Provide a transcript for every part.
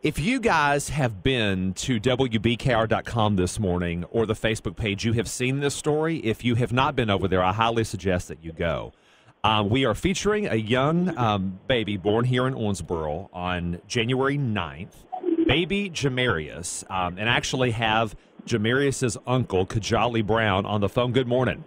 If you guys have been to WBKR.com this morning or the Facebook page, you have seen this story. If you have not been over there, I highly suggest that you go. We are featuring a young baby born here in Owensboro on January 9th, Baby Jamarius, and actually have Jamarius's uncle, Kajali Brown, on the phone. Good morning.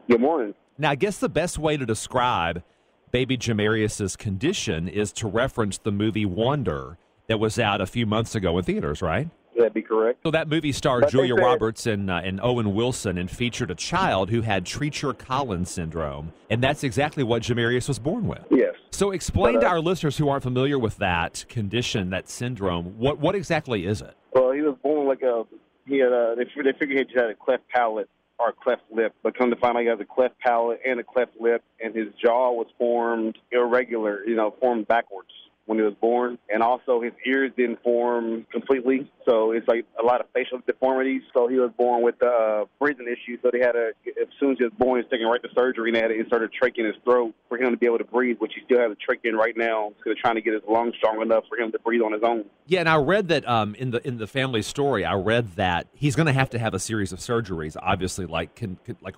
Good morning. Now, I guess the best way to describe Baby Jamarius's condition is to reference the movie Wonder that was out a few months ago in theaters, right? That'd be correct. So that movie starred Julia Roberts and Owen Wilson and featured a child who had Treacher Collins Syndrome, and that's exactly what Jamarius was born with. Yes. So explain to our listeners who aren't familiar with that condition, that syndrome, what exactly is it? Well, he was born like they figured he just had a cleft palate or a cleft lip, but come to find out he has a cleft palate and a cleft lip, and his jaw was formed irregular, formed backwards when he was born, and also his ears didn't form completely, so it's like a lot of facial deformities. So he was born with breathing issues, so they had as soon as he was born, he was taken right to surgery, and they had to insert a trach in his throat for him to be able to breathe, which he still has a trach in right now, so they're trying to get his lungs strong enough for him to breathe on his own. Yeah, and I read that in the family story, I read that he's going to have a series of surgeries, obviously, like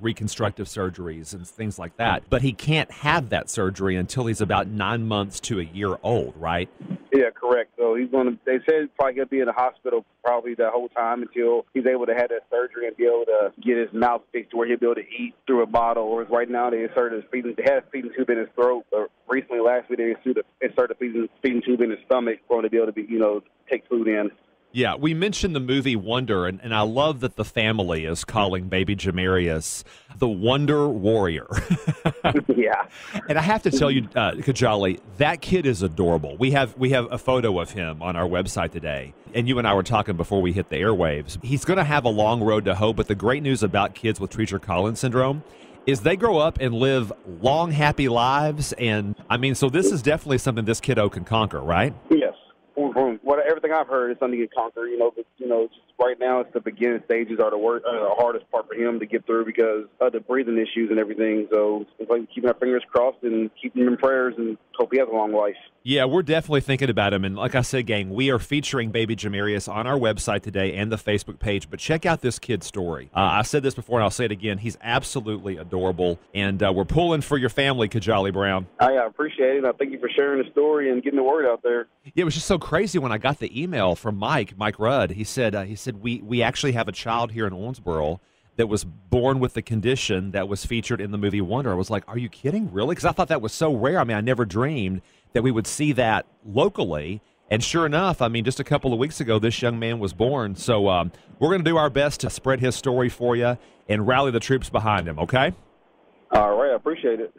reconstructive surgeries and things like that, but he can't have that surgery until he's about 9 months to a year old, right? Yeah, correct. So they said he's probably going to be in the hospital probably the whole time until he's able to have that surgery and be able to get his mouth fixed to where he'll be able to eat through a bottle. Whereas right now they had a feeding tube in his throat, but recently last week they inserted a feeding tube in his stomach for him to be able to take food in. Yeah, we mentioned the movie Wonder, and I love that the family is calling Baby Jamarius the Wonder Warrior. Yeah. And I have to tell you, Kajali, that kid is adorable. We have a photo of him on our website today, and you and I were talking before we hit the airwaves. He's going to have a long road to hoe, but the great news about kids with Treacher Collins Syndrome is they grow up and live long, happy lives, and, so this is definitely something this kiddo can conquer, right? Yes. From everything I've heard, it's something to conquer. Just right now, it's the beginning stages are the hardest part for him to get through because of the breathing issues and everything. So it's like keeping our fingers crossed and keeping him in prayers and hope he has a long life. Yeah, we're definitely thinking about him. And like I said, gang, we are featuring Baby Jamarius on our website today and the Facebook page. But check out this kid's story. I said this before, and I'll say it again. He's absolutely adorable. And we're pulling for your family, Kajali Brown. I appreciate it. I thank you for sharing the story and getting the word out there. Yeah, it was just so crazy when I got the email from Mike Rudd. He said we actually have a child here in Owensboro that was born with the condition that was featured in the movie Wonder. I was like, are you kidding? Really? Because I thought that was so rare. I never dreamed that we would see that locally. And sure enough, just a couple of weeks ago, this young man was born. So we're going to do our best to spread his story for you and rally the troops behind him, okay? All right. I appreciate it.